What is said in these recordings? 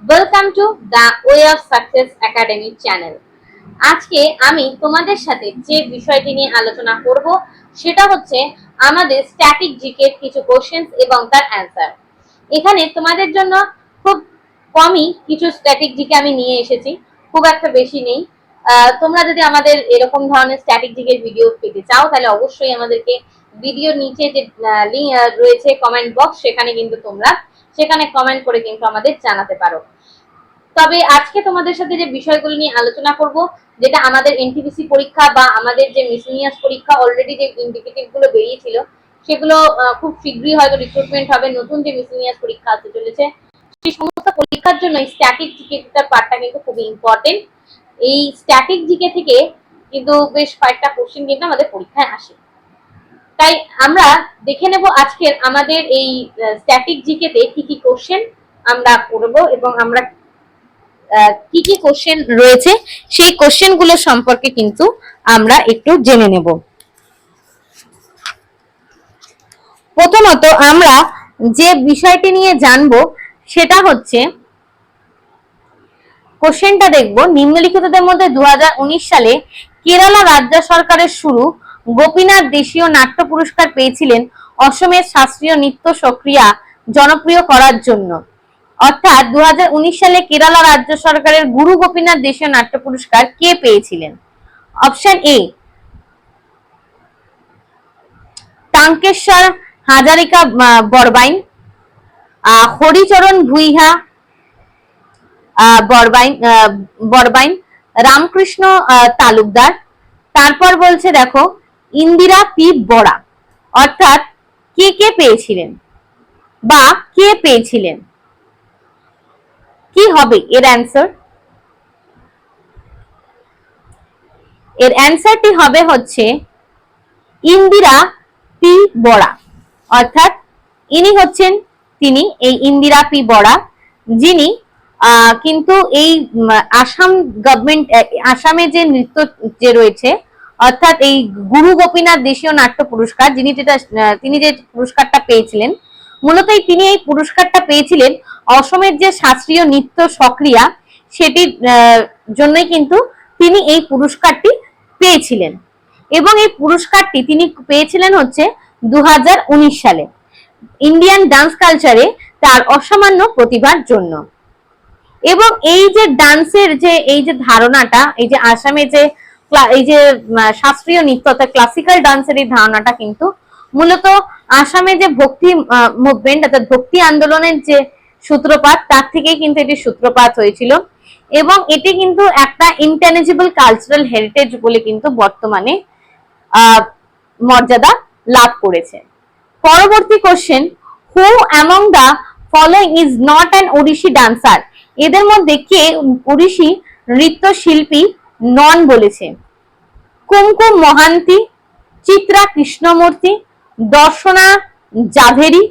Welcome to the way of success academy channel. আজকে আমি তোমাদের সাথে যে বিষয়টি নিয়ে আলোচনা করব সেটা হচ্ছে আমাদের স্ট্যাটিক জিকে কিছু কোশ্চেন্স এবং তার অ্যান্সার। এখানে তোমাদের জন্য খুব কমই কিছু স্ট্যাটিক জিকে আমি নিয়ে এসেছি, খুব একটা বেশি নেই। তোমরা যদি আমাদের এরকম ধরনের স্ট্যাটিক জিকের ভিডিও পেতে চাও তাহলে অবশ্যই আমাদেরকে ভিডিওর নিচে যে লিঙ্ক রয়েছে কমেন্ট বক্স, সেখানে কমেন্ট করে কিন্তু আমাদের জানাতে পারো। তবে আজকে তোমাদের সাথে যে বিষয়গুলো নিয়ে আলোচনা করব, যেটা আমাদের এনটিপিসি পরীক্ষা বা আমাদের যে মিসেলিনিয়াস পরীক্ষা অলরেডি যে ইন্ডিকেটিভ গুলো বেরিয়েছিল সেগুলো খুব শীঘ্রই হয়তো রিক্রুটমেন্ট হবে। নতুন যে মিসেলিনিয়াস পরীক্ষা আসতে চলেছে সেই সমস্ত পরীক্ষার জন্য স্ট্যাটিক জিকেটার পার্টটা কিন্তু খুবই ইম্পর্টেন্ট। এই স্ট্যাটিক জিকে থেকে কিন্তু বেশ কয়েকটা কোশ্চেন কিন্তু আমাদের পরীক্ষায় আসে। তাই আমরা দেখে নেব আজকের আমাদের এই স্ট্যাটিক জিকেতে কি কি কোশ্চেন আমরা করব এবং আমরা কি কি কোশ্চেন রয়েছে সেই কোশ্চেন গুলো সম্পর্কে কিন্তু আমরা একটু জেনে নেব। প্রথমত আমরা যে বিষয়টি নিয়ে জানবো সেটা হচ্ছে কোশ্চেনটা দেখব, নিম্নলিখিতদের মধ্যে 2019 সালে কেরালা রাজ্য সরকারের শুরু গোপীনাথ দেশীয় নাট্য পুরস্কার পেয়েছিলেন অসমের শাস্ত্রীয় নৃত্য সক্রিয়া জনপ্রিয় করার জন্য। অর্থাৎ 2019 সালে কেরালা রাজ্য সরকারের গুরু গোপীনাথ দেশীয় নাট্য পুরস্কার কে পেয়েছিলেন? Option A Tankeswar Hazarika Borbayan, Haricharan Bhuyan Borbayan, Ramakrishna Talukdar. তারপর বলছে দেখো ইন্দিরা পি বরা। অর্থাৎ কে কে পেয়েছিলেন বা কে পেয়েছিলেন, কি হবে এর অ্যান্সার? এর অ্যান্সারটি হবে হচ্ছে ইন্দিরা পি বরা। অর্থাৎ ইনি হচ্ছেন এই ইন্দিরা পি বরা, যিনি কিন্তু এই আসাম গভর্নমেন্ট, আসামে যে নৃত্য যে রয়েছে অর্থাৎ এই গুরু গোপীনাথ দেশীয় নাট্য পুরস্কার, তিনি যে পুরস্কারটা পেয়েছিলেন, মূলত তিনি এই পুরস্কারটা পেয়েছিলেন অসমের যে শাস্ত্রীয় নৃত্য সক্রিয়া সেটির জন্যই কিন্তু তিনি এই পুরস্কারটি পেয়েছিলেন। এবং এই পুরস্কারটি তিনি পেয়েছিলেন হচ্ছে 2019 সালে ইন্ডিয়ান ডান্স কালচারে তার অসামান্য প্রতিভার জন্য। এবং এই যে ডান্সের যে এই যে ধারণাটা, এই যে আসামে যে এই যে শাস্ত্রীয় নৃত্য অর্থাৎ ক্লাসিক্যাল ডান্সের এই ধারণাটা কিন্তু মূলত আসামে যে ভক্তি মুভমেন্ট অর্থাৎ ভক্তি আন্দোলনের যে সূত্রপাত, তার থেকেই কিন্তু এটি সূত্রপাত হয়েছিল। এবং এটি কিন্তু একটা ইনটেলিজিবল কালচারাল হেরিটেজ বলে কিন্তু বর্তমানে মর্যাদা লাভ করেছে। পরবর্তী question, who among the following is not an Odissi dancer? এদের মধ্যে কে ওড়িশি নৃত্যশিল্পী নন বলেছে? কুমকুম মহান্তি, চিত্রা কৃষ্ণমূর্তি, দর্শনা জাভেরি,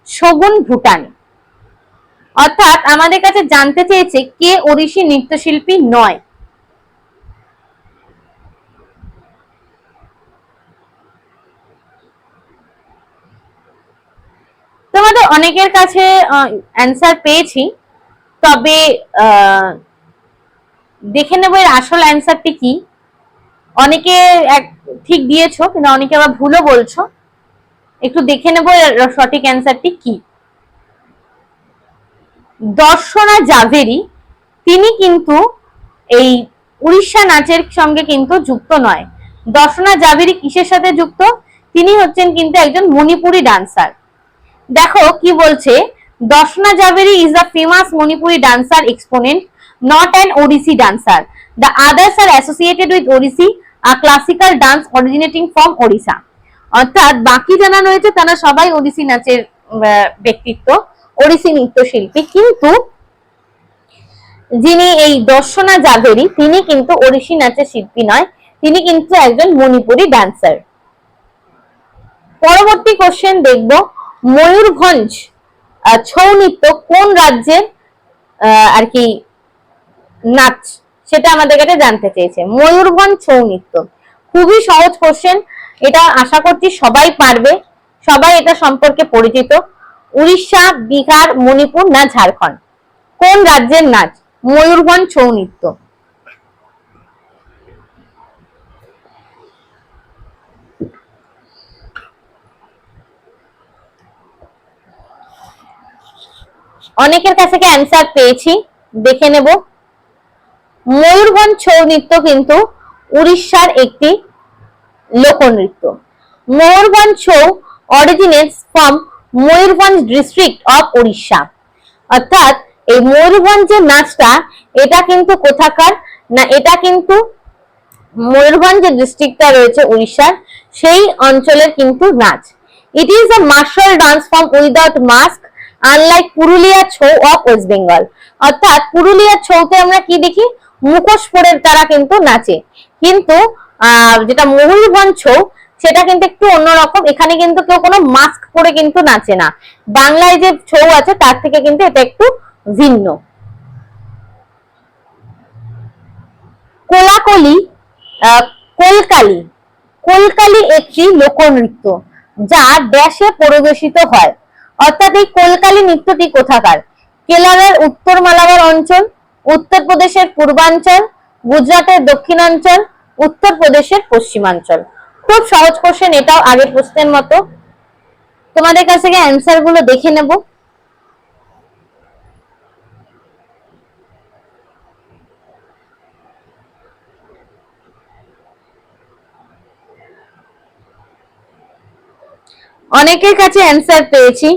শগুন ভুটানি। অর্থাৎ আমাদের কাছে জানতে চেয়েছে কে ওড়িশি নৃত্যশিল্পী নয়। তোমাদের অনেকের কাছে অ্যান্সার পেয়েছি, তবে দেখে নেবো এর আসল অ্যান্সারটি কি। অনেকে ঠিক দিয়েছো কিন্তু অনেকে আবার ভুলও বলছো, একটু দেখে নেবো এর সঠিক অ্যান্সারটি কি। দর্শনা জাভেরি, তিনি কিন্তু এই উড়িষ্যা নাচের সঙ্গে কিন্তু যুক্ত নয়। দর্শনা জাভেরি কিসের সাথে যুক্ত? তিনি হচ্ছেন কিন্তু একজন মণিপুরি ডান্সার। দেখো কি বলছে, Darshana Jhaveri is a famous Manipuri dancer exponent, not an Odissi dancer. The others are associated with Odissi, a classical dance originating from Odisha. অর্থাৎ বাকি যারা রয়েছে তারা সবাই ওড়িশি নাচের ব্যক্তিত্ব, ওড়িশি নৃত্যশিল্পী, কিন্তু যিনি এই দর্শনা জাভেরি তিনি কিন্তু ওড়িশি নাচের শিল্পী নয়, তিনি কিন্তু একজন মণিপুরি ডান্সার। পরবর্তী কোশ্চেন দেখব, ময়ূরভঞ্জ ছৌ নৃত্য কোন রাজ্যের আর কি নাচ, সেটা আমাদের কাছে জানতে চেয়েছে। ময়ূরভঞ্জ ছৌ নৃত্য খুবই সহজ কোশ্চেন, এটা আশা করছি সবাই পারবে, সবাই এটা সম্পর্কে পরিচিত। উড়িষ্যা, বিহার, মণিপুর না ঝাড়খণ্ড? কোন রাজ্যের নাচ? ময়ূরভঞ্জ ছৌ নৃত্য। অনেকের কাছে থেকে অ্যান্সার পেয়েছি, দেখে নেব। ময়ূরভঞ্জ ছৌ নৃত্য কিন্তু উড়িষ্যার একটি লোকনৃত্য। Mayurbhanj Chhau originates from Mayurbhanj district of Orissa. অর্থাৎ এই ময়ূরভঞ্জ যে নাচটা, এটা কিন্তু কোথাকার না, এটা কিন্তু ময়ূরভঞ্জ যে ডিস্ট্রিক্টটা রয়েছে উড়িষ্যার, সেই অঞ্চলের কিন্তু নাচ। It is a martial dance form without mask unlike Purulia Chhau of West Bengal. অর্থাৎ পুরুলিয়ার ছৌতে আমরা কি দেখি, মুখোশ পরে তারা কিন্তু নাচে, কিন্তু যেটা ময়ূরভঞ্জ ছৌ সেটা কিন্তু একটু অন্যরকম। এখানে কিন্তু কেউ কোনো মাস্ক পরে কিন্তু নাচে না। বাংলায় যে ছৌ আছে তার থেকে কিন্তু এটা একটু ভিন্ন। কোলাকলি কোলকালি। কোলকালি একটি লোকনৃত্য যা ড্যাশে পরিবেশিত হয়। অর্থাৎ এই কোলকালি নৃত্যটি কোথাকার? কেরালার উত্তর মালাবার অঞ্চল, উত্তরপ্রদেশের পূর্বাঞ্চল, গুজরাটের দক্ষিণাঞ্চল, উত্তরপ্রদেশের পশ্চিমাঞ্চল। খুব সহজ কোশ্চেন এটাও, আগের প্রশ্নের মতো। তোমাদের কাছ থেকে অ্যান্সার গুলো দেখে নেব। অনেকের কাছে অ্যান্সার পেয়েছি।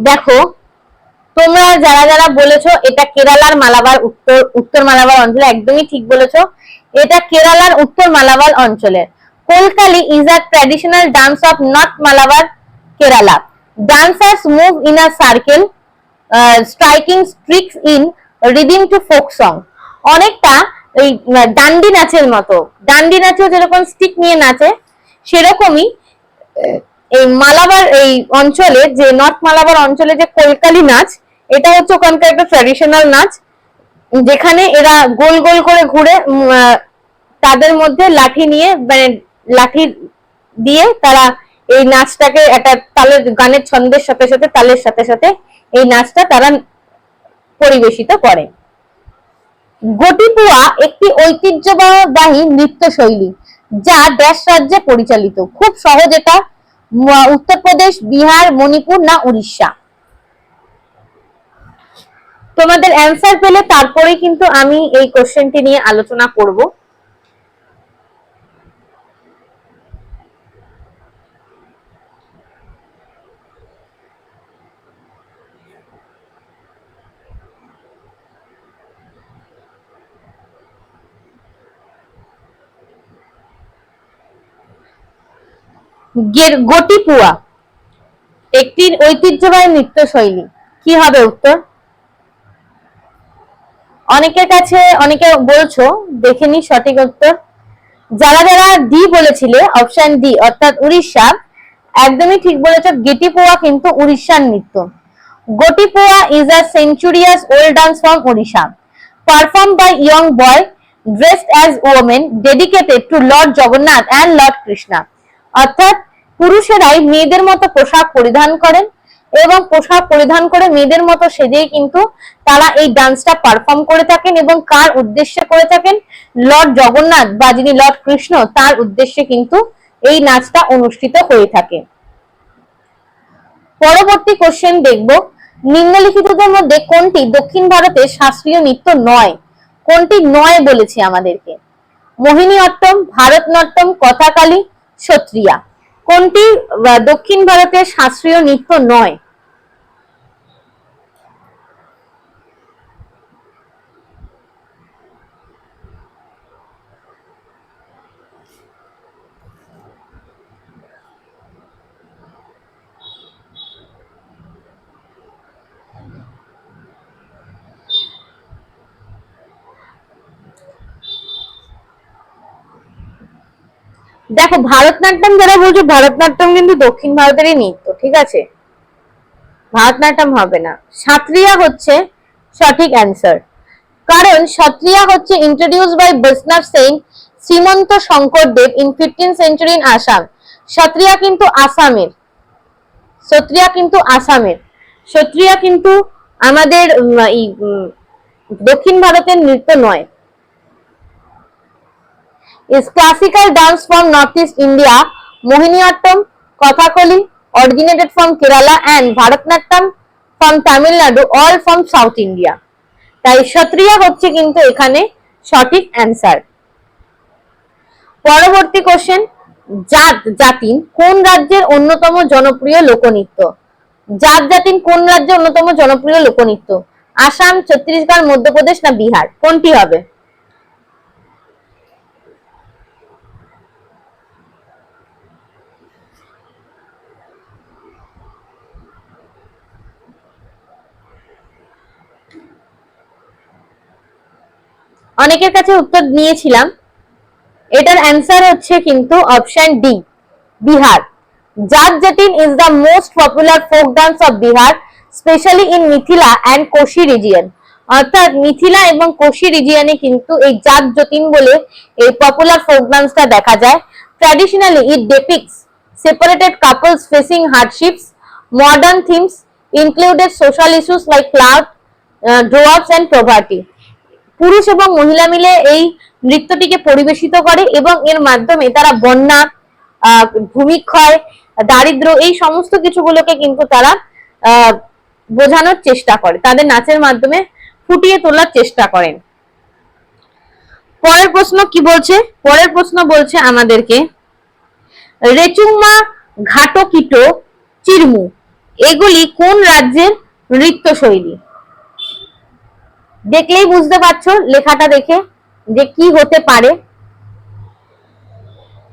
দেখো, তোমরা যারা যারা বলেছো এটা কেরালার মালাবার উত্তর মালাবার অঞ্চলে, একদমই ঠিক বলেছো। এটা কেরালার উত্তর মালাবার অঞ্চলের। কোলকালি is a traditional dance of North Malabar, Kerala. Dancers move in a circle, striking tricks in rhythm to folk song. অনেকটা এই ডান্ডি নাচের মতো। ডান্ডি নাচেও যেরকম স্টিক নিয়ে নাচে, সেরকমই এই মালাবার এই অঞ্চলে, যে নর্থ মালাবার অঞ্চলে যে কোলকালি নাচ, এটা হচ্ছে ওখানকার একটা ট্র্যাডিশনাল নাচ, যেখানে এরা গোল গোল করে ঘুরে তাদের মধ্যে লাঠি নিয়ে, মানে লাঠি দিয়ে তারা এই নাচটাকে একটা তালের গানের ছন্দের সাথে সাথে, তালের সাথে সাথে এই নাচটা তারা পরিবেশিত করে। গটিপুয়া একটি ঐতিহ্যবাহী নৃত্য শৈলী যা ড্যাশ রাজ্যে পরিচালিত। খুব সহজ এটা। উত্তরপ্রদেশ, বিহার, মণিপুর না উড়িষ্যা? তোমাদের অ্যান্সার পেলে তারপরে কিন্তু আমি এই কোশ্চেনটি নিয়ে আলোচনা করব। গটিপুয়া একটি ঐতিহ্যবাহী নৃত্য শৈলী, কি হবে উত্তর? অনেকের কাছে অনেকে বলছো, দেখে নি সঠিক উত্তর। যারা যারা ডি বলেছিলে, অপশন ডি অর্থাৎ উড়িষ্যা, একদমই ঠিক বলেছো। গেটিপোয়া কিন্তু উড়িষ্যার নৃত্য। গটিপোয়া is a centuries old dance from Odisha, performed by young boy dressed as women, dedicated to Lord Jagannath and Lord Krishna. অর্থাৎ পুরুষেরাই মেয়েদের মতো পোশাক পরিধান করেন, এবং পোশাক পরিধান করে মেয়েদের মতো সেজেই কিন্তু তারা এই ডান্সটা পারফর্ম করে থাকেন। এবং কার উদ্দেশ্যে করে থাকেন? লর্ড জগন্নাথ বা যিনি লর্ড কৃষ্ণ, তার উদ্দেশ্যে কিন্তু এই নাচটা অনুষ্ঠিত হয়ে থাকে। পরবর্তী কোশ্চেন দেখব, নিম্নলিখিতদের মধ্যে কোনটি দক্ষিণ ভারতের শাস্ত্রীয় নৃত্য নয়? কোনটি নয় বলেছি আমাদেরকে? মোহিনীঅট্টম, ভারতনাট্যম, কথাকালী, সত্রিয়া। কোনটি দক্ষিণ ভারতের শাস্ত্রীয় নৃত্য নয়? দেখো, ভারতনাট্যম যারা বলছো, ভারতনাট্যম কিন্তু দক্ষিণ ভারতেরই নৃত্য, ঠিক আছে? ভারতনাট্যম হবে না। সাত্রিয়া হচ্ছে সঠিক অ্যান্সার, কারণ সাত্রিয়া হচ্ছে introduce by Vaishnava saint Srimanta Sankardev in 15th century in Assam. Sattriya কিন্তু আসামের, সত্রিয়া কিন্তু আসামের। সত্রিয়া কিন্তু আমাদের দক্ষিণ ভারতের নৃত্য নয়। Is classical dance from Northeast India, Mohiniyattam, Kathakali originated from Kerala and Bharatnatyam from Tamil Nadu, all from South India. তাই সত্রিয়া হচ্ছে কিন্তু এখানে সঠিক অ্যান্সার। পরবর্তী কোশ্চেন, জাত জাতিন কোন রাজ্যের অন্যতম জনপ্রিয় লোকনৃত্য? জাত জাতিন কোন রাজ্যের অন্যতম জনপ্রিয় লোকনৃত্য? আসাম, ছত্তিশগড়, মধ্যপ্রদেশ না বিহার? কোনটি হবে? অনেকের কাছে উত্তর নিয়েছিলাম, এটার অ্যান্সার হচ্ছে কিন্তু option D, Bihar. Jat Jatin is the most popular folk dance of Bihar, specially in Mithila and Kosi region. অর্থাৎ মিথিলা এবং কোশি রিজিয়নে কিন্তু এই জাত জাতিন বলে এই পপুলার ফোক ডান্সটা দেখা যায়। Traditionally it ডেপিক্টস separated couples facing hardships. Modern themes included social issues like flood, droughts and poverty. পুরুষ এবং মহিলা মিলে এই নৃত্যটিকে পরিবেশিত করে এবং এর মাধ্যমে তারা বন্যা, ভূমিক্ষয়, দারিদ্র্য এই সমস্ত কিছুগুলোকে কিন্তু তারা বোঝানোর চেষ্টা করে, তাদের নাচের মাধ্যমে ফুটিয়ে তোলার চেষ্টা করেন। পরের প্রশ্ন কি বলছে? পরের প্রশ্ন বলছে আমাদেরকে রেচুংমা, ঘাটকিটো, চিরমু এগুলি কোন রাজ্যের নৃত্যশৈলী? দেখলেই বুঝতে পারছো লেখাটা দেখে যে কি হতে পারে।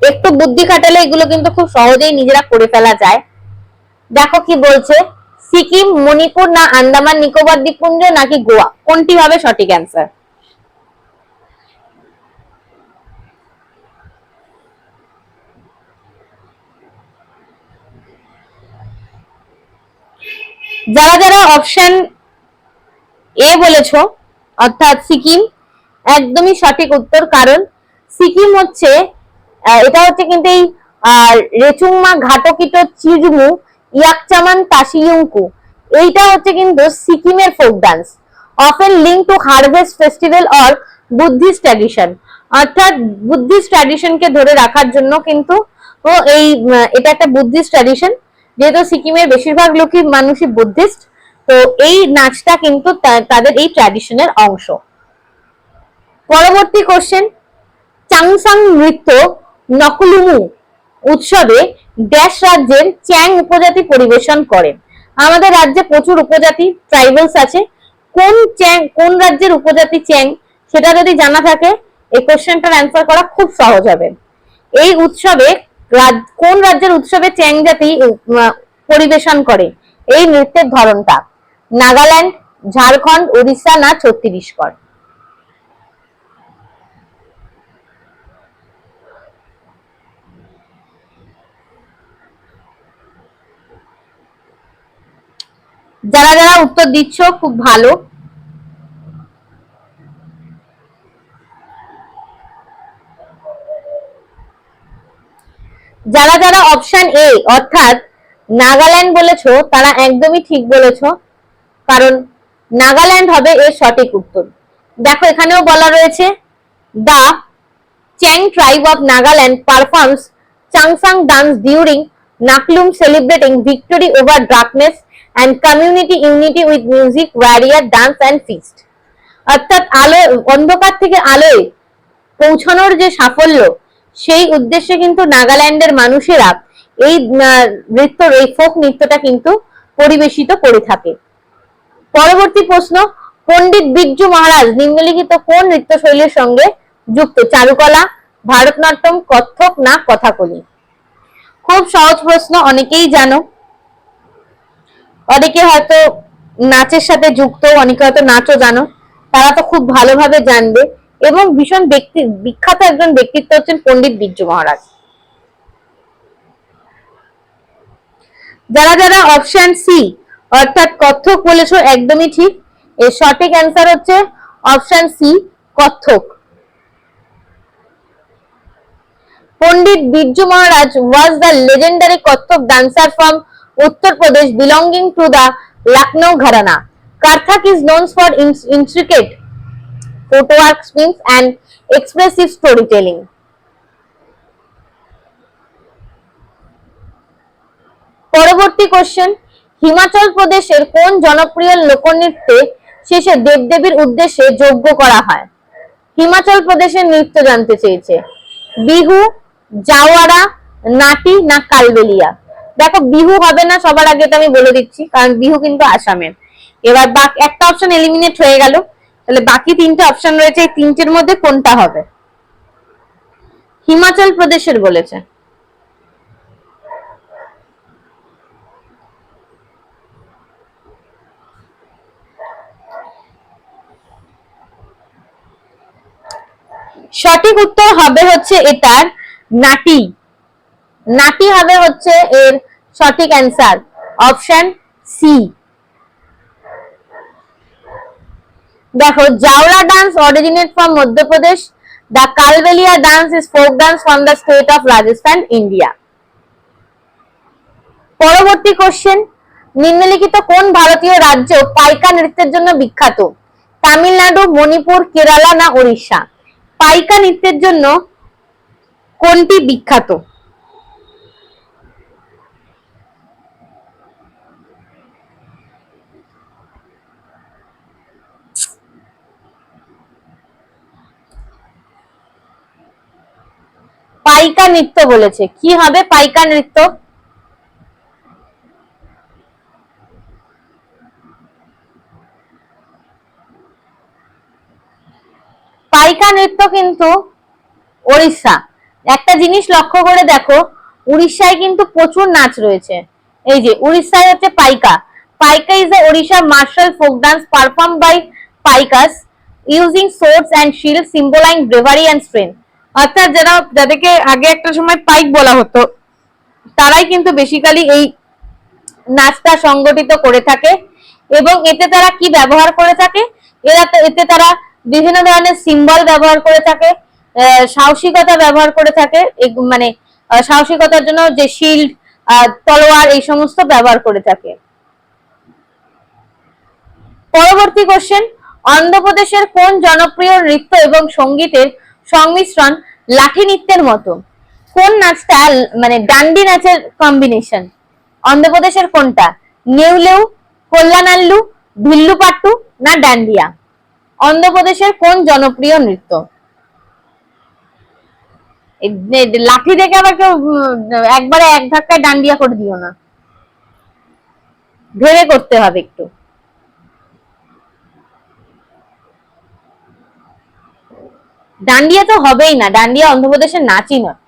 একটু বুদ্ধি খাটালে এগুলো কিন্তু খুব সহজেই নিজেরা করে ফেলা যায়। দেখো কি বলছে, সিকিম, মণিপুর না আন্দামান নিকোবর দ্বীপপুঞ্জ নাকি গোয়া? কোনটি হবে সঠিক অ্যান্সার? যারা যারা অপশন এ বলেছো অর্থাৎ সিকিম, একদমই সঠিক উত্তর। কারণ সিকিম হচ্ছে এটা হচ্ছে কিন্তু এই রেচুংমা, ঘাটকিটো, চিরমু, ইয়াকচামান, তাসিয়ুংকু এইটা হচ্ছে কিন্তু সিকিমের folk dance, often link to harvest festival or Buddhist tradition. অর্থাৎ বুদ্ধিস্ট ট্র্যাডিশনকে ধরে রাখার জন্য কিন্তু এটা একটা বুদ্ধিস্ট ট্র্যাডিশন, যেহেতু সিকিমের বেশিরভাগ লোকই মানুষই বুদ্ধিস্ট, তো এই নাচটা কিন্তু তাদের এই ট্র্যাডিশনের অংশ। পরবর্তী কোশ্চেন, চাংসাং নৃত্য নকলুমু উৎসবে ড্যাশ রাজ্যের চ্যাং উপজাতি পরিবেশন করেন? আমাদের রাজ্যে প্রচুর উপজাতি ট্রাইবালস আছে, কোন রাজ্যের উপজাতি চ্যাং সেটা যদি জানা থাকে এই কোশ্চেনটার অ্যান্সার করা খুব সহজ হবে। এই উৎসবে কোন রাজ্যের উৎসবে চ্যাং জাতি পরিবেশন করে? এই নৃত্যের ধরনটা নাগাল্যান্ড, ঝাড়খণ্ড, উড়িষ্যা না ছত্তিশগড়? যারা যারা উত্তর দিচ্ছ খুব ভালো। যারা যারা অপশন এ অর্থাৎ নাগাল্যান্ড বলেছো তারা একদমই ঠিক বলেছো, কারণ নাগাল্যান্ড হবে এর সঠিক উত্তর। দেখো এখানেও বলা রয়েছে the Chang tribe of Nagaland performs Changsang dance during Naknyulem, celebrating victory over darkness and community unity with music, warrior dance and feast. অর্থাৎ আলো, অন্ধকার থেকে আলোয় পৌঁছানোর যে সাফল্য সেই উদ্দেশ্যে কিন্তু নাগাল্যান্ডের মানুষেরা এই নৃত্য, এই ফোক নৃত্যটা কিন্তু পরিবেশিত করে থাকে। পরবর্তী প্রশ্ন, পণ্ডিত বিরজু মহারাজ নিম্নলিখিত কোন নৃত্যশৈলীর সঙ্গে যুক্ত? চারুকলা, ভারতনাট্যম, কত্থক না কথাকলি? খুব সহজ প্রশ্ন, অনেকেই জানো, অনেকে হয়তো নাচের সাথে যুক্ত, অনেকে হয়তো নাচও জানো, তারা তো খুব ভালোভাবে জানবে। এবং ভীষণ বিখ্যাত একজন ব্যক্তিত্ব হচ্ছেন পণ্ডিত বিরজু মহারাজ। যারা যারা অপশন সি অর্থাৎ কত্থক বলেছো একদমই ঠিক, এর সঠিক অ্যান্সার হচ্ছে option C, Kathak. Pandit Birju Maharaj was the legendary Kathak dancer from Uttar Pradesh belonging to the Lucknow Gharana. Kathak is known for intricate footwork, spins and expressive storytelling. পরবর্তী কোশ্চেন, হিমাচল প্রদেশের কোন জনপ্রিয় লোকনৃত্যে শেষে দেবদেবীর উদ্দেশ্যে যজ্ঞ করা হয়? হিমাচল প্রদেশের নৃত্য জানতে চেয়েছে। বিহু, জাওয়ারা, নাটি না কালবেলিয়া? দেখো বিহু হবে না, সবার আগে এটা আমি বলে দিচ্ছি, কারণ বিহু কিন্তু আসামের। এবার একটা অপশন এলিমিনেট হয়ে গেল, তাহলে বাকি তিনটে অপশন রয়েছে, এই তিনটের মধ্যে কোনটা হবে? হিমাচল প্রদেশের বলেছে। সঠিক উত্তর হবে হচ্ছে এটার নাটি। নাটি হবে হচ্ছে এর সঠিক অ্যান্সার, অপশন সি। দেখো, Jawara dance originate from Madhya Pradesh, the Kalbelia dance is folk dance from the state of Rajasthan, India. পরবর্তী কোশ্চেন, নিম্নলিখিত কোন ভারতীয় রাজ্য পাইকা নৃত্যের জন্য বিখ্যাত? তামিলনাড়ু, মণিপুর, কেরালা না ওড়িশা? পাইকা নৃত্যের জন্য কোনটি বিখ্যাত? পাইকা নৃত্য বলেছে। কি হবে পাইকা নৃত্য? পাইকা নৃত্য কিন্তু ওড়িশা। একটা জিনিস লক্ষ্য করে দেখো, উড়িষ্যায় কিন্তু প্রচুর নাচ রয়েছে। এই যে উড়িষ্যায় হচ্ছে Paika. Paika is a Odisha martial folk dance perform by Paikas using swords and shield symbolizing bravery and strength. অর্থাৎ যাদেরকে আগে একটা সময় পাইক বলা হতো, তারাই কিন্তু বেসিক্যালি এই নাচটা সংগঠিত করে থাকে। এবং এতে তারা কি ব্যবহার করে থাকে? এতে তারা বিভিন্ন ধরনের সিম্বল ব্যবহার করে থাকে, সাহসিকতা ব্যবহার করে থাকে, মানে সাহসিকতার জন্য যে শিল্ড, তলোয়ার, এই সমস্ত ব্যবহার করে থাকে। পরবর্তী কোশ্চেন, অন্ধ্রপ্রদেশের কোন জনপ্রিয় নৃত্য এবং সঙ্গীতের সংমিশ্রণ লাঠি নৃত্যের মতো? কোন নাচটা মানে ডান্ডি নাচের কম্বিনেশন? অন্ধ্রপ্রদেশের কোনটা? নেউলেউ, কল্যাণাল্লু, ভিল্লুপাট্টু না ডান্ডিয়া? অন্ধ্রপ্রদেশের কোন জনপ্রিয় নৃত্য? লাঠি দেখে আবার কেউ একবারে এক ধাক্কায় ডান্ডিয়া করে দিও না, ভেবে করতে হবে একটু। ডান্ডিয়া তো হবেই না, ডান্ডিয়া অন্ধ্রপ্রদেশের নাচই নয়।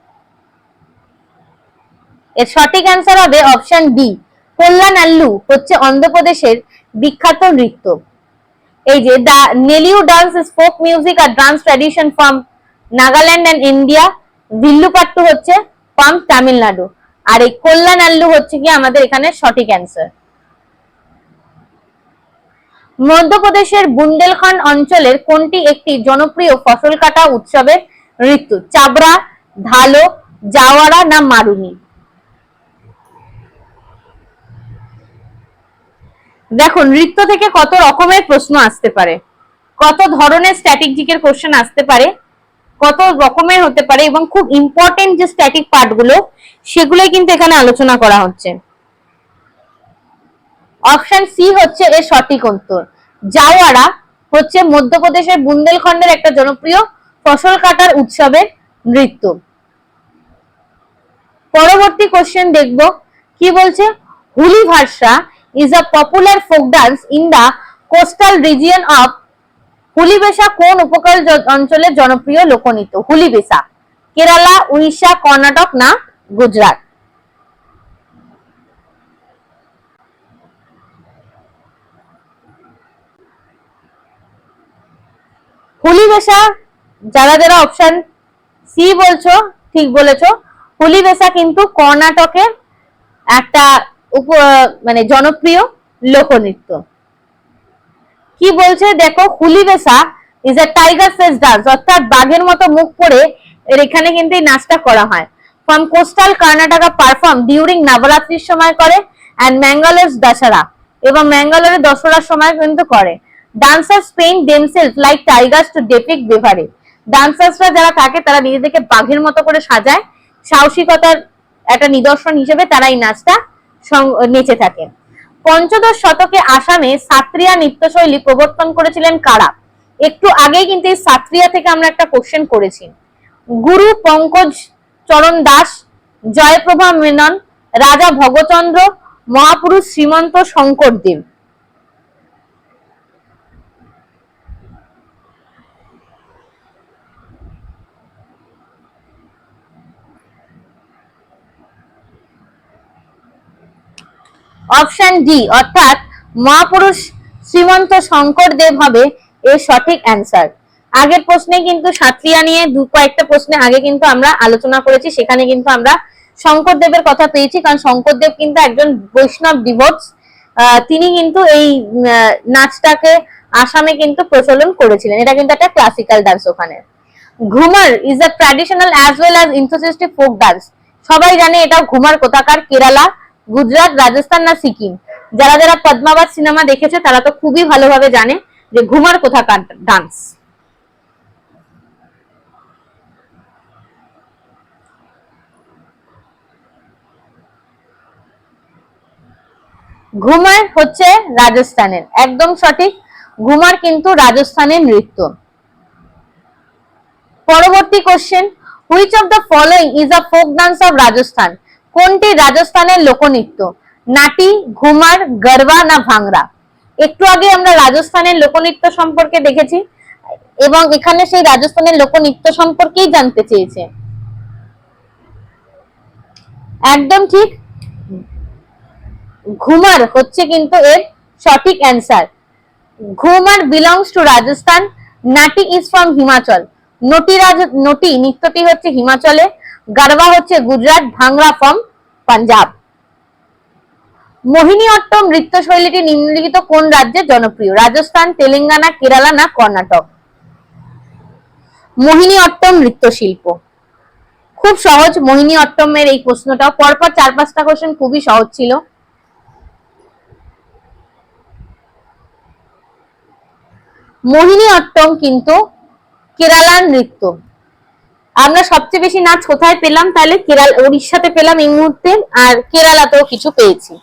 এর সঠিক অ্যান্সার হবে অপশন বি, কল্যাণাল্লু হচ্ছে অন্ধ্রপ্রদেশের বিখ্যাত নৃত্য। এই যে the Neliu dance is folk music আর dance tradition from Nagaland and India. Villupattu হচ্ছে ফ্রম তামিলনাড়ু। আর এই কল্যাণাল্লু হচ্ছে কি আমাদের এখানে সঠিক অ্যান্সার। মধ্যপ্রদেশের বুন্দেলখণ্ড অঞ্চলের কোনটি একটি জনপ্রিয় ফসল কাটা উৎসবের নৃত্য? চাবড়া, ধালো, জাওয়ারা না মারুনি? দেখো, নৃত্য থেকে কত রকমের প্রশ্ন আসতে পারে, কত ধরনের স্ট্র্যাটেজিকের কোশ্চেন আসতে পারে, কত রকমের হতে পারে, এবং খুব ইম্পর্টেন্ট যে স্ট্যাটিক পার্টগুলো সেগুলোই কিন্তু এখানে আলোচনা করা হচ্ছে। অপশন সি হচ্ছে এর সঠিক উত্তর। জাওয়ারা হচ্ছে মধ্যপ্রদেশের বুন্দেলখণ্ডের একটা জনপ্রিয় ফসল কাটার উৎসবের নৃত্য। পরবর্তী কোশ্চেন দেখব কি বলছে। হুলি ভাষা is a popular folk dance in the coastal region of হুলিবেশা কোন উপকূল অঞ্চলের জনপ্রিয় লোকনৃত্য? হুলিবেশা কেরালা, উড়িষ্যা, কর্ণাটক না গুজরাট? হুলিবেশা, যারা যারা অপশন সি বলছো ঠিক বলেছো। হুলিবেশা কিন্তু কর্ণাটকের একটা মানে জনপ্রিয় লোকনৃত্য। কি বলছে দেখো, Hulivesha is a tiger face dance, অর্থাৎ বাঘের মতো মুখ করে এর এখানে কিন্তু এই নাচটা করা হয়। From coastal Karnataka perform during নবরাত্রির সময় করে। and Mangalore's Dashara, এবং ম্যাঙ্গালোরে দশরার সময় কিন্তু করে। Dancers paint themselves like tigers to depict bravery, ডান্সার্সরা যারা থাকে তারা নিজেদেরকে বাঘের মতো করে সাজায়, সাহসিকতার একটা নিদর্শন হিসেবে তারা এই নাচটা নেচে থাকে। পঞ্চদশ শতকে আসামে সাত্রিয়া নৃত্যশৈলী প্রবর্তন করেছিলেন কারা? একটু আগেই কিন্তু এই সাত্রিয়া থেকে আমরা একটা কোশ্চেন করেছি। গুরু পঙ্কজ চরণ দাস, জয়প্রভা মেনন, রাজা ভগচন্দ্র, মহাপুরুষ শ্রীমন্ত শঙ্করদেব। অপশন ডি অর্থাৎ মহাপুরুষ শ্রীমন্ত শঙ্করদেব হবে এর সঠিক অ্যান্সার। আগের প্রশ্নে কিন্তু সাত্রিয়া নিয়ে কয়েকটা প্রশ্নে আগে কিন্তু আমরা আলোচনা করেছি, সেখানে কিন্তু আমরা শঙ্করদেবের কথা পেয়েছি, কারণ শঙ্করদেব কিন্তু একজন বৈষ্ণব ডিভোটস, তিনি কিন্তু এই নাচটাকে আসামে কিন্তু প্রচলন করেছিলেন। এটা কিন্তু একটা ক্লাসিক্যাল ডান্স ওখানে। Ghoomar is a traditional as well as enthusiastic folk dance, সবাই জানে এটা ঘুমার কোথাকার, কেরালা, গুজরাট, রাজস্থান না সিকিম? যারা যারা পদ্মাবত সিনেমা দেখেছে তারা তো খুবই ভালোভাবে জানে যে ঘুমার কোথাকার ডান্স। ঘুমার হচ্ছে রাজস্থানের, একদম সঠিক। ঘুমার কিন্তু রাজস্থানের নৃত্য। পরবর্তী question, which of the following is a folk dance of Rajasthan? কোনটি রাজস্থানের লোকনৃত্য? নাটি, ঘুমার, গরবা না ভাংরা? একটু আগে আমরা রাজস্থানের লোকনৃত্য সম্পর্কে দেখেছি এবং এখানে সেই রাজস্থানের লোকনৃত্য সম্পর্কেই জানতে চেয়েছে। একদম ঠিক, ঘুমার হচ্ছে কিন্তু এর সঠিক answer. Ghoomar belongs to Rajasthan, Nati is from Himachal. Nati নৃত্যটি হচ্ছে হিমাচলে, গরবা হচ্ছে গুজরাট, ভাংরা ফ্রম পাঞ্জাব। মোহিনীঅট্টম নৃত্য শৈলীটি নিম্নলিখিত কোন রাজ্যে জনপ্রিয়? রাজস্থান, তেলেঙ্গানা, কেরালা না কর্ণাটক? মোহিনীঅট্টম নৃত্যশিল্প খুব সহজ। মোহিনীঅট্টমের এই প্রশ্নটা পরপর 4-5টা কোশ্চেন খুবই সহজ ছিল। মোহিনীঅট্টম কিন্তু কেরালার নৃত্য। আমরা সবচেয়ে বেশি নাচ কোথায় পেলাম? তাহলে উড়িষ্যাতে পেলাম এই মুহূর্তে, আর কেরালাতেও কিছু পেয়েছি।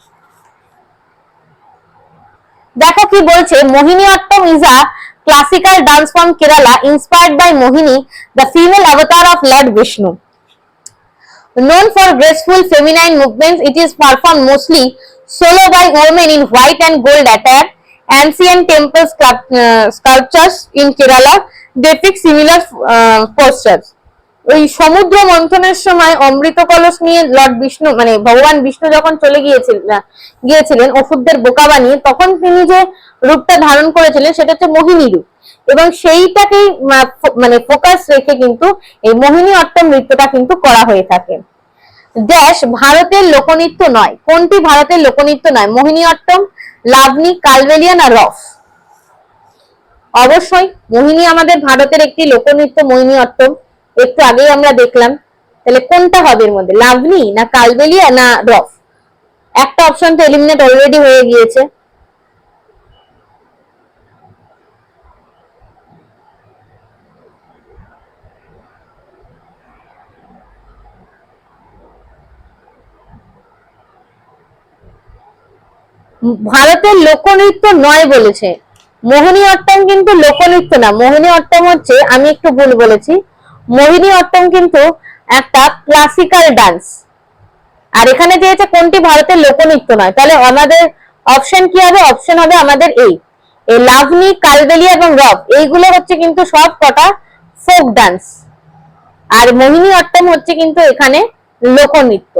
দেখো কি বলছে, Mohiniyattam is a classical dance from Kerala inspired by Mohini, the female avatar of Lord Vishnu. Known for graceful feminine movements, it is performed mostly solo by women in white and gold attire. Ancient temple sculptures in Kerala depict similar postures. ওই সমুদ্র মন্থনের সময় অমৃত কলস নিয়ে Lord Vishnu মানে ভগবান বিষ্ণু যখন চলে গিয়েছিলেন অসুরদের বোকা বানিয়ে, তখন তিনি যে রূপটা ধারণ করেছিলেন সেটা হচ্ছে মোহিনী রূপ, এবং সেইটাকেই মানে ফোকাস রেখে কিন্তু এই মোহিনীঅট্টম নৃত্যটা কিন্তু করা হয়ে থাকে। ড্যাশ ভারতের লোকনৃত্য নয়, কোনটি ভারতের লোকনৃত্য নয়? মোহিনীঅট্টম, লাবণী, কালবেলিয়া না রফ? অবশ্যই মোহিনী আমাদের ভারতের একটি লোকনৃত্য, মোহিনীঅট্টম একটু আগেই আমরা দেখলাম। তাহলে কোনটা হবে এর মধ্যে, লাবণী না কালবেলিয়া না রফ? একটা অপশন তো এলিমিনেট অলরেডি হয়ে গিয়েছে। ভারতের লোকনৃত্য নয় বলেছে, মোহিনীঅট্টম কিন্তু লোকনৃত্য না। মোহিনীঅট্টম হচ্ছে, আমি একটু ভুল বলেছি, মোহিনীঅট্টম কিন্তু একটা ক্লাসিক্যাল ডান্স। আর এখানে দিয়েছে কোনটি ভারতের লোকনৃত্য নয়, তাহলে আমাদের অপশন কি হবে? অপশন হবে আমাদের এই লাবণী, কালবেলিয়া এবং রফ, এইগুলো হচ্ছে কিন্তু সব কটা ফোক ডান্স, আর মোহিনীঅট্টম হচ্ছে কিন্তু এখানে লোকনৃত্য।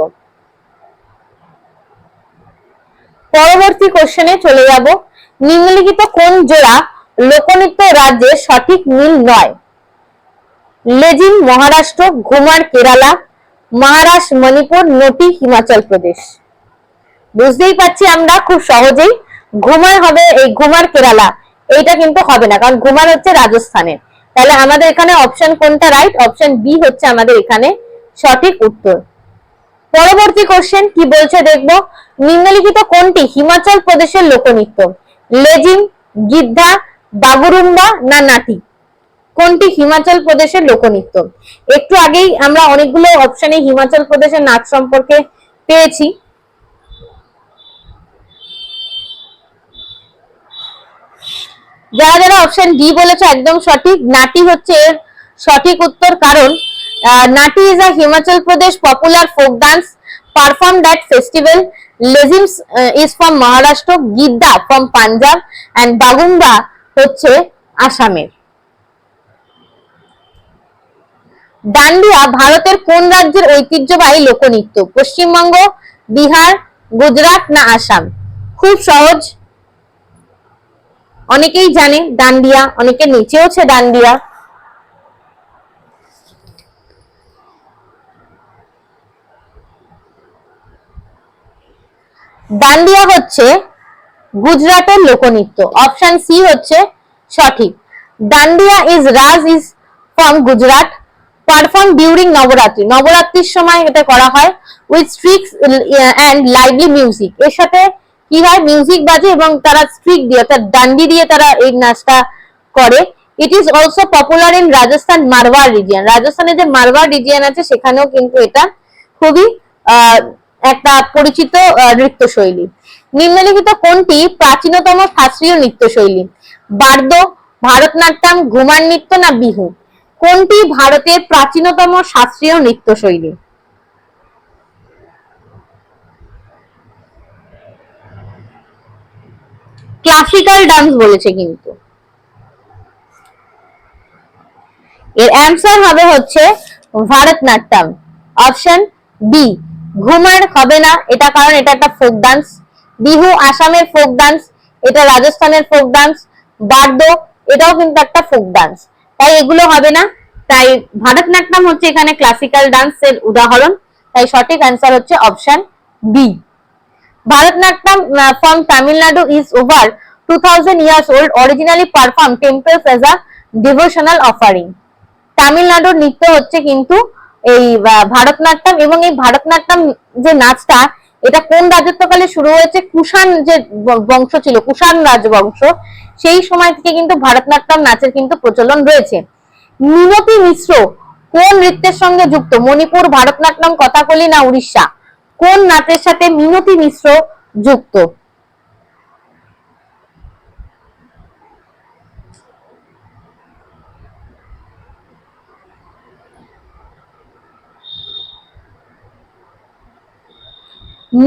পরবর্তী কোশ্চেনে চলে যাব, নিম্নলিখিত কোন জোড়া লোকনৃত্য রাজ্যের সঠিক মিল নয়? লেজিম মহারাষ্ট্র, ঘুমার কেরালা, মহারাষ্ট্র মণিপুর, নটি হিমাচল প্রদেশ? বুঝতেই পারছি আমরা খুব সহজেই ঘুমার হবে, এই ঘুমার কেরালা এইটা কিন্তু হবে না, কারণ ঘুমার হচ্ছে রাজস্থানের। তাহলে আমাদের এখানে অপশন কোনটা রাইট? অপশন বি হচ্ছে আমাদের এখানে সঠিক উত্তর। পরবর্তী কোশ্চেন কি বলছে দেখবো, নিম্নলিখিত কোনটি হিমাচল প্রদেশের লোকনৃত্য? লেজিম, গিদ্ধা, বাগুরুম্বা না নাটি? কোনটি হিমাচল প্রদেশের লোকনৃত্য? একটু আগেই আমরা অনেকগুলো অপশনে হিমাচল প্রদেশের নাচ সম্পর্কে পেয়েছি। যারা যারা অপশন ডি বলেছে একদম সঠিক, নাটি হচ্ছে এর সঠিক উত্তর। কারণ Nati is a Himachal Pradesh popular folk dance performed at festival. Lezims is from Maharashtra, Giddha from Punjab and Bagurumba হচ্ছে আসামের। ডান্ডিয়া ভারতের কোন রাজ্যের ঐতিহ্যবাহী লোকনৃত্য? পশ্চিমবঙ্গ, বিহার, গুজরাট না আসাম? খুব সহজ, অনেকেই জানে ডান্ডিয়া, অনেকে নেচেওছে ডান্ডিয়া। ডান্ডিয়া হচ্ছে গুজরাটের লোকনৃত্য। অপশন সি হচ্ছে সঠিক। Dandiya is from Gujarat, perform during Navratri. নবরাত্রির সময় এটা করা হয় with sticks and lively music. এর সাথে কি হয়, মিউজিক বাজে এবং তারা স্ট্রিক দিয়ে অর্থাৎ ডান্ডি দিয়ে তারা এই নাচটা করে। It is also popular in Rajasthan Marwar region. রাজস্থানে যে মারওয়াড় রিজিয়ন আছে সেখানেও কিন্তু এটা খুবই একটা পরিচিত নৃত্যশৈলী। নিম্নলিখিত কোনটি প্রাচীনতম শাস্ত্রীয় নৃত্যশৈলী? বার্দো, ভারতনাট্যম, ঘুমার নৃত্য না বিহু? কোনটি ভারতের প্রাচীনতম শাস্ত্রীয় নৃত্যশৈলী? ক্লাসিক্যাল ডান্স বলেছে কিন্তু। এর অ্যান্সার হবে হচ্ছে ভারতনাট্যম। Option B. ঘুমার হবে না, এটা কারণ এটা একটা ফোক ডান্স। বিহু আসামের ফোক ডান্স, এটা রাজস্থানের ফোক ডান্স। বার্দো এটাও কিন্তু একটা ফোক ডান্স, তাই এগুলো হবে না। তাই ভারতনাট্যম হচ্ছে এখানে ক্লাসিক্যাল ডান্সের উদাহরণ। তাই সঠিক অ্যান্সার হচ্ছে option B. Bharatnatyam from Tamil Nadu is over 2000 years old, originally performed temples as a devotional offering. তামিলনাড়ুর নৃত্য হচ্ছে কিন্তু এই ভারতনাট্যম, এবং এই ভারতনাট্যম যে নাচটা এটা কোন রাজত্বকালে শুরু হয়েছে? কুষাণ যে বংশ ছিল, কুষাণ রাজবংশ, সেই সময় থেকে কিন্তু ভারতনাট্যম নাচের কিন্তু প্রচলন রয়েছে। মিনতি মিশ্র কোন নৃত্যের সঙ্গে যুক্ত? মণিপুর, ভারতনাট্যম, কথাকলি না উড়িষ্যা? কোন নাচের সাথে মিনতি মিশ্র যুক্ত?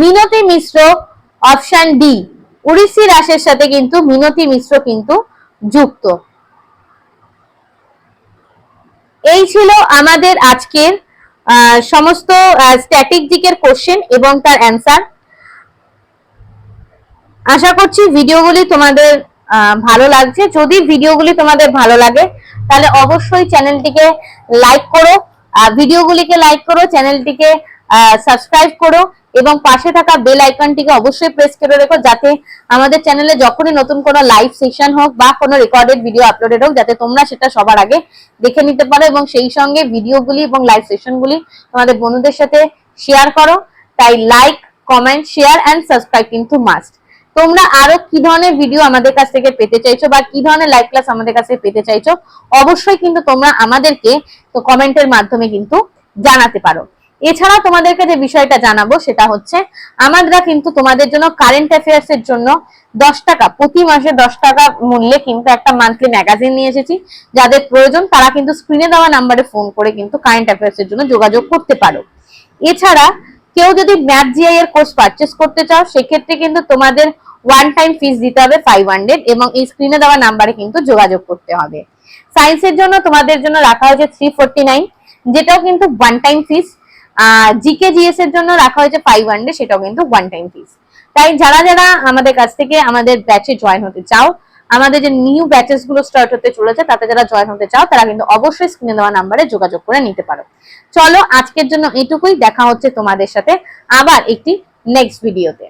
মিনতি মিশ্র অপশন ডি, উড়িষ্যি রাসের সাথে কিন্তু মিনতি মিশ্র কিন্তু যুক্ত। এই ছিল আমাদের আজকের সমস্ত স্ট্যাটিক জিকের কোশ্চেন এবং তার অ্যান্সার। আশা করছি ভিডিওগুলি তোমাদের ভালো লাগছে। যদি ভিডিওগুলি তোমাদের ভালো লাগে তাহলে অবশ্যই চ্যানেলটিকে লাইক করো, ভিডিওগুলিকে লাইক করো, চ্যানেলটিকে সাবস্ক্রাইব করো এবং পাশে থাকা বেল আইকনটিকে অবশ্যই প্রেস করে রেখো, যাতে আমাদের চ্যানেলে যখনই নতুন কোনো লাইভ সেশন হোক বা কোনো রেকর্ডেড ভিডিও আপলোডেড হোক, যাতে তোমরা সেটা সবার আগে দেখে নিতে পারো এবং সেই সঙ্গে ভিডিওগুলি এবং লাইভ সেশনগুলি তোমাদের বন্ধুদের সাথে শেয়ার করো। তাই like, comment, share and subscribe কিন্তু মাস্ট। তোমরা আরো কি ধরনের ভিডিও আমাদের কাছ থেকে পেতে চাইছো বা কি ধরনের লাইভ ক্লাস আমাদের কাছে পেতে চাইছো, অবশ্যই কিন্তু তোমরা আমাদেরকে তো কমেন্টের মাধ্যমে কিন্তু জানাতে পারো। এছাড়া তোমাদেরকে যে বিষয়টা জানাবো সেটা হচ্ছে, আমরা কিন্তু তোমাদের জন্য কারেন্ট অ্যাফেয়ার্স এর জন্য 10 টাকা প্রতি মাসে 10 টাকা মূল্যে কিন্তু একটা মান্থলি ম্যাগাজিন নিয়ে এসেছি। যাদের প্রয়োজন তারা কিন্তু স্ক্রিনে দেওয়া নাম্বারে ফোন করে কিন্তু কারেন্ট অ্যাফেয়ার্স এর জন্য যোগাযোগ করতে পারো। এছাড়া কেউ যদি ম্যাথ জিআই এর কোর্স পারচেজ করতে চাও, সেক্ষেত্রে কিন্তু তোমাদের ওয়ান টাইম ফিস দিতে হবে 500 এবং এই স্ক্রিনে দেওয়া নাম্বারে কিন্তু যোগাযোগ করতে হবে। সায়েন্সের জন্য তোমাদের জন্য রাখা হয়েছে 349, যেটাও কিন্তু one time fees. GK GS এর জন্য রাখা হয়েছে 500, সেটাও কিন্তু ওয়ান টাইম ফিস। তাই যারা যারা আমাদের কাছ থেকে আমাদের ব্যাচে জয়েন হতে চাও, আমাদের যে নিউ ব্যাচেস গুলো স্টার্ট হতে চলেছে তাতে যারা জয়েন হতে চাও তারা কিন্তু অবশ্যই স্ক্রিনে দেওয়া নাম্বারে যোগাযোগ করে নিতে পারো। চলো আজকের জন্য এটুকুই, দেখা হচ্ছে তোমাদের সাথে আবার একটি নেক্সট ভিডিওতে।